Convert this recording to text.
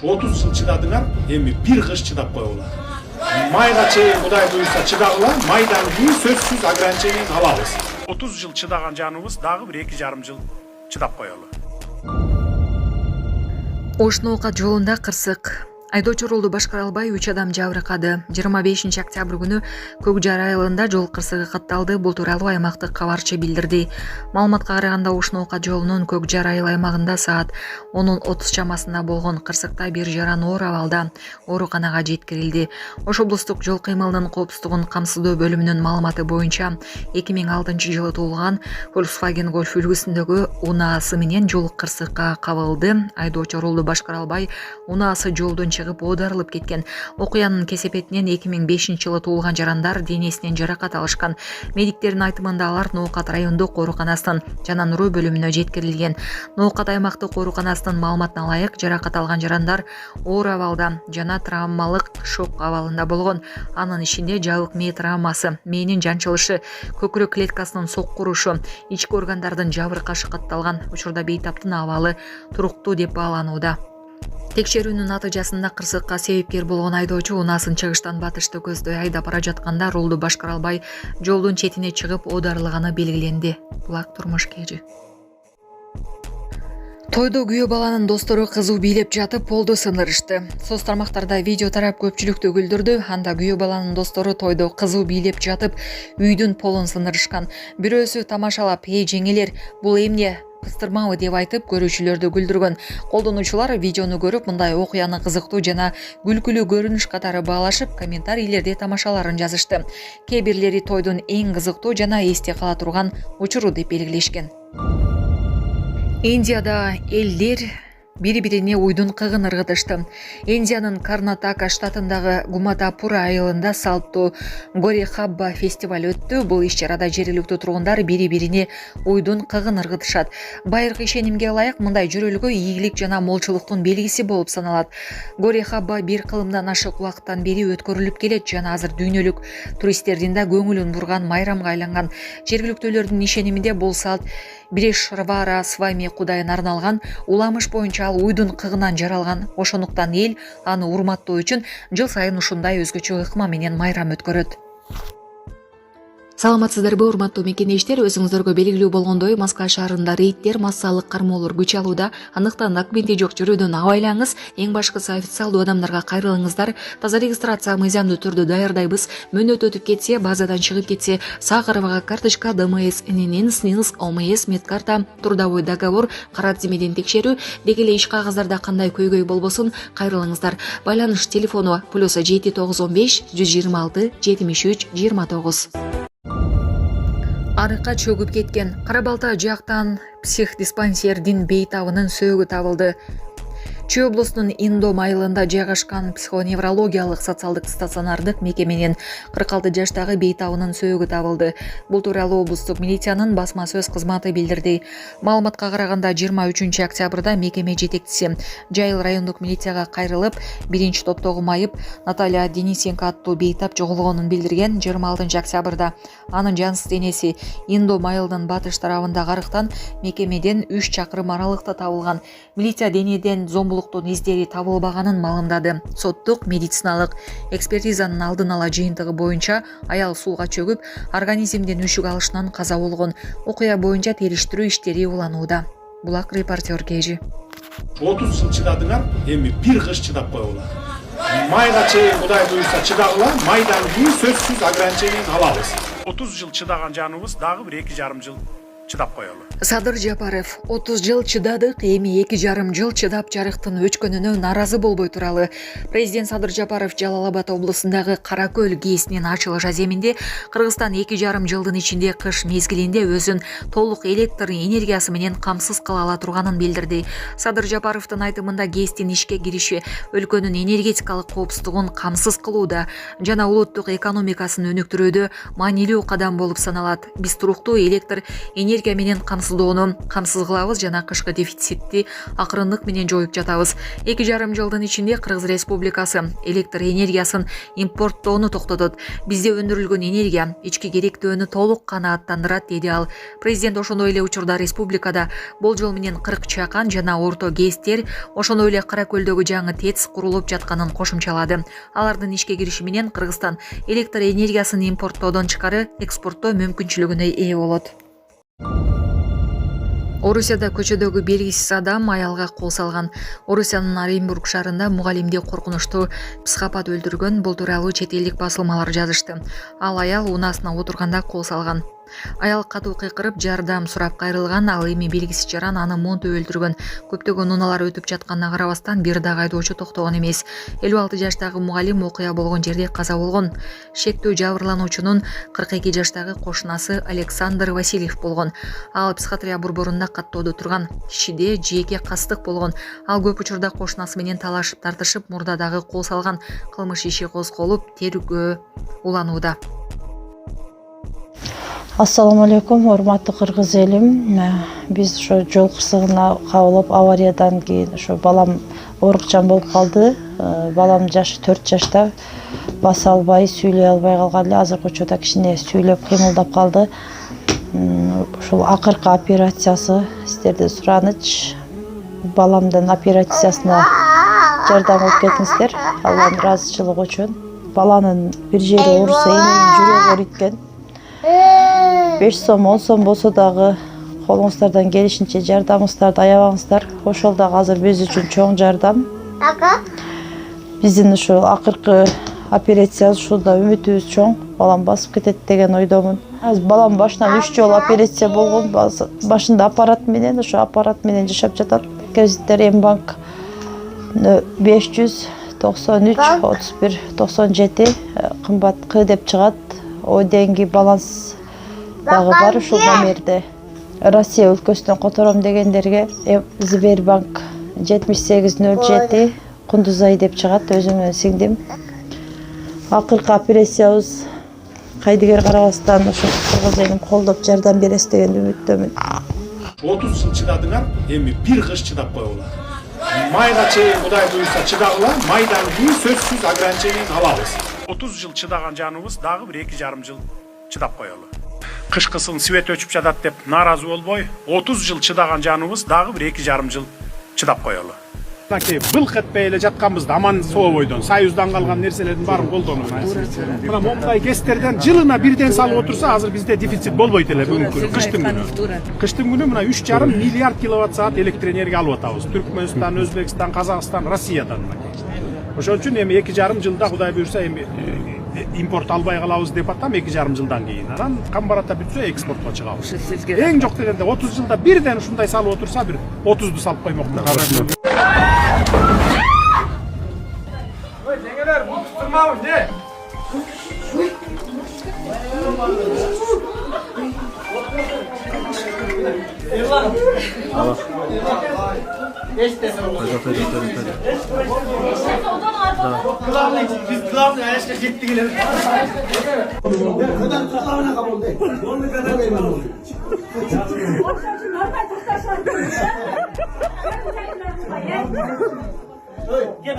30 жыл чыдадыңар, эми бир кыш чыдап коелу. Майга чейин Кудай буйрса чыдагыла, майдан кийин сөзсүз ограничениени алабыз. 30 жыл чыдаган жаныбыз дагы бир 2,5 жыл чыдап коелу. Ош-Ноока жолунда кырсык. Айдоочу ролду башкара албай 3 адам жабыркады. 25 октябрь күнү Көк Жар айылында жол кырсыгы катталды. Бул тууралуу аймактык кабарчы билдирди. Маалыматка караганда Ош-Ноока жолунун Көк Жар айыл аймагында саат 10:30 чамасында болгон кырсыкта бир жаран оор абалда ооруканага жеткирилди. Ош облустук жол кыймылынын коопсуздугун камсыздоо бөлүмүнүн маалыматы боюнча 2006 жылы туулган Volkswagen Golf үлгүсүндөгү унаасы менен жол кырсыкка кабылды. Айдоочу ролду башкара албай унаасы жолдон чыгып оодарылып кеткен. Окуянын кесепетинен 2005 жылы туулган жарандар денесинен жаракат алышкан. Медиктердин айтымында алар Ноокат райондук ооруканасынын жана Нуруу бөлүмүнө жеткирилген. Ноокат аймактык ооруканасынын маалыматына ылайык жаракат алган жарандар оор абалда жана травмалык шок абалында болгон. Анын ичинде жабык мээ травмасы, мээнин жанчылышы, көкүрөк клеткасынын соккурушу, ички органдардын жабыркашы катталган. Учурда бейтаптын абалы туруктуу деп бааланууда. Текшерүүнүн натыйжасында кырсыкка себепкер болгон айдоочу унаасын чыгыштан батышты көздөй айдап бара жатканда рулду башкара албай жолдун четине чыгып оодарылганы белгиленди. Булак турмуш кежи. Тойдо күйөө баланын достору кызуу бийлеп жатып полду сындырышты. Соц тармактарда видео тарап көпчүлүктү күлдүрдү. Анда күйөө баланын достору тойдо кызуу бийлеп жатып үйдүн полун сындырышкан. Бирөөсү тамашалап, жеңелер, бул эмне кыстырмабы деп айтып көрүүчүлөрдү күлдүргөн. Колдонуучулар видеону көрүп мындай окуяны кызыктуу жана күлкүлүү көрүнүш катары баалашып, комментарийлерде тамашаларын жазышты. Кээ бирлери тойдун эң кызыктуу жана эсте кала турган учуру деп белгилешкен. Индияда элдер бири-бирине уйдун кыгын ыргытышты. Индиянын Карнатака штатындагы Гуматапура айылында салттуу Гори-Хабба фестиваль өттү. Бул иш-чарада жергиликтүү тургундар бири-бирине уйдун кыгын ыргытышат. Байыркы ишенимге ылайык мындай жөрөлгөө ийгилик жана молчулуктун белгиси болуп саналат. Гори-Хабба бир кылымдан ашык убакыттан бери өткөрүлүп келет жана азыр дүйнөлүк туристтердин да көңүлүн бурган майрамга айланган. Жергиликтүүлөрдүн ишениминде бул салт Биришвара Свами Кудайына арналган. Уламыш боюнча ал уйдун кыгынан жаралган. Ошондуктан эл аны урматтоо үчүн жыл сайын ушундай өзгөчө ыкма менен майрам өткөрөт. Саламатсыздарбы, урматтуу мекендештер, өзүңүздөргө белгилүү болгондой Москва шаарында рейдтер, массалык кармоолор күч алууда. Андыктан документи жок жүрүүдөн абайлаңыз. Эң башкысы официалдуу адамдарга кайрылыңыздар. Таза регистрация мыйзамдуу түрдө даярдайбыз. Мөөнөт өтүп кетсе, базадан чыгып кетсе, саа карабага карточка, ДМС, ННН, СНИЛС, ОМС, медкарта, трудовой договор, кара тизмеден текшерүү, деги эле иш кагаздарда кандай көйгөй болбосун кайрылыңыздар. Байланыш телефону +7915 126 73 29. Арыкка чөгүп кеткен. Кара Балта жактан психдиспансердин бейтабынын сөөгү табылды. Чүй облусунун Индом айылында жайгашкан психоневрологиялык социалдык стационардык мекеменин 46 жаштагы бейтабынын сөөгү табылды. Бул тууралуу облустук милициянын басма сөз кызматы билдирди. Маалыматка караганда 23 октябрда мекеме жетекчиси Жайыл райондук милицияга кайрылып, биринчи топтогу майып Наталья Денисенко аттуу бейтап жоголгонун билдирген. 26 октябрда анын жансыз денеси Индом айылынын батыш тарабындагы арыктан мекемеден 3 чакырым аралыкта табылган. Милиция денеден зомбулуктун издери табылбаганын маалымдады. Соттук медициналык экспертизанын алдын ала жыйынтыгы боюнча аял сууга чөгүп, организмден үшүк алышынан каза болгон. Окуя боюнча териштирүү иштери уланууда. Булак репортер кежи. 30 жыл чыдадыңар, эми бир кыш чыдап коелу. Майга чейин Кудай буйрса чыдагыла, майдан кийин сөзсүз ограничениени алабыз. 30 жыл чыдаган жаныбыз дагы бир 2,5 жыл чыдап коелу. Садыр Жапаров 30 жыл чыдадык, эми 2,5 жыл чыдап жарыктын өчкөнүнө наразы болбой туралы. Президент Садыр Жапаров Жалал Абад облусундагы Каракөл ГЭСинин ачылыш аземинде Кыргызстан 2,5 жылдын ичинде кыш мезгилинде өзүн толук электр энергиясы менен камсыз кыла ала турганын билдирди. Садыр Жапаровдун айтымында ГЭСтин ишке кириши өлкөнүн энергетикалык коопсуздугун камсыз кылууда жана улуттук экономикасын өнүктүрүүдө маанилүү кадам болуп саналат. Биз туруктуу электр энергиясы энергетика менен камсыздоону камсыз кылабыз жана кышкы дефицитти акырындык менен жоюп жатабыз. 2,5 жылдын ичинде Кыргыз Республикасы электр энергиясын импорттоону токтотот. Бизде өндүрүлгөн энергия ички керектөөнү толук канааттандырат, деди ал. Президент ошондой эле учурда республикада болжол менен 40 чакан жана орто ГЭСтер, ошондой эле Кара көлдөгү жаңы ТЭЦ курулуп жатканын кошумчалады. Алардын ишке кириши менен Кыргызстан электр энергиясын импорттоодон тышкары экспорттоо мүмкүнчүлүгүнө ээ болот. Орусияда көчөдөгү белгисиз адам аялга кол салган. Орусиянын Оренбург шаарында мугалимди коркунучтуу психопат өлтүргөн, бул тууралуу чет элдик басылмалар жазышты. Ал аял унаасына отурганда кол салган. Аял катуу кыйкырып жардам сурап кайрылган, ал эми белгисиз жаран аны монтип өлтүргөн. Көптөгөн унаалар өтүп жатканына карабастан бир да айдоочу токтогон эмес. 56 жаштагы мугалим окуя болгон жерде каза болгон. Шектүү жабырлануучунун 42 жаштагы кошунасы Александр Васильев болгон. Ал психиатрия борборунда каттоодо турган. Кишиде жээке кастык болгон. Ал көп учурда кошунасы менен талашып тартышып, мурдадагы кол салган. Кылмыш иши козголуп, тергөө уланууда. Ассаламу алейкум, урматтуу кыргыз элим. Биз ошо жол кырсыгына кабылып, авариядан кийин ошо балам оорукчан болуп калды. Балам жашы 4 жашта, баса албай, сүйлөй албай калган эле. Азыркы учурда кичине сүйлөп, кыймылдап калды. Ушул акыркы операциясы сиздерден сураныч. Баламдын операциясына жардам алып кетиңиздер, Алланын ыраазычылыгы үчүн. Баланын бир жери ооруса, эненин жүрөгү ооруйт. 5 сом, 10 сом болсо дагы колуңуздардан келишинче жардамыңыздарды аябаңыздар. Ошол дагы азыр биз үчүн чоң жардам. Биздин ушул акыркы операциябыз ушунда үмүтүбүз чоң. Балам басып кетет деген ойдомун. Азыр балам башынан 3 жолу операция болгон. Башында аппарат менен, ошо аппарат менен жашап жатат. Кредиттер Мбанк 593 31 97 кымбат К деп чыгат. О деньги баланс дагы бар ушул номерде. Россия өлкөсүнөн котором дегендерге Сбербанк 7807 Кундузай деп чыгат, өзүмдүн сиңдим. Акыркы операциябыз кайдыгер карабастан ошо кыргыз элим колдоп жардам бересиз деген үмүттөмүн. 30 жыл чыдадыңар, эми бир кыш чыдап коелу. Майга чейин Кудай буйрса чыдагыла, майдан кийин сөзсүз ограничениени алабыз. 30 жыл чыдаган жаныбыз дагы бир 2,5 жыл чыдап коелу. Кышкысын свет өчүп жатат деп нааразы болбой, 30 жыл чыдаган жаныбыз дагы бир 2,5 жыл чыдап коелу. Мынакей былк этпей эле жатканбызды аман сообойдон, союздан калган нерселердин баарын колдонуп. Мына момундай кестерден жылына бирден салып отурса, азыр бизде дефицит болбойт эле бүгүнкү күнү, кыштын күнү. Кыштын күнү мына 3,5 миллиард киловатт саат электр энергия алып атабыз. Түркмөнстан, Өзбекстан, Казакстан, Россиядан. Ошон үчүн эми 2,5 жылда Кудай буйрса эми импорт албай калабыз деп атам 2,5 жылдан кийин. Анан камбарата бүтсө экспортко чыгабыз. Эң жок дегенде 30 жылда бирден ушундай салып отурса, бир 30ду салып коймоктор. Ой, жеңелер, бул турмабыз, же. Biz kılavuz ayşka gitti gelelim. Kadar kılavuna kabulde. Onu kadar vermem oluyor. Gel,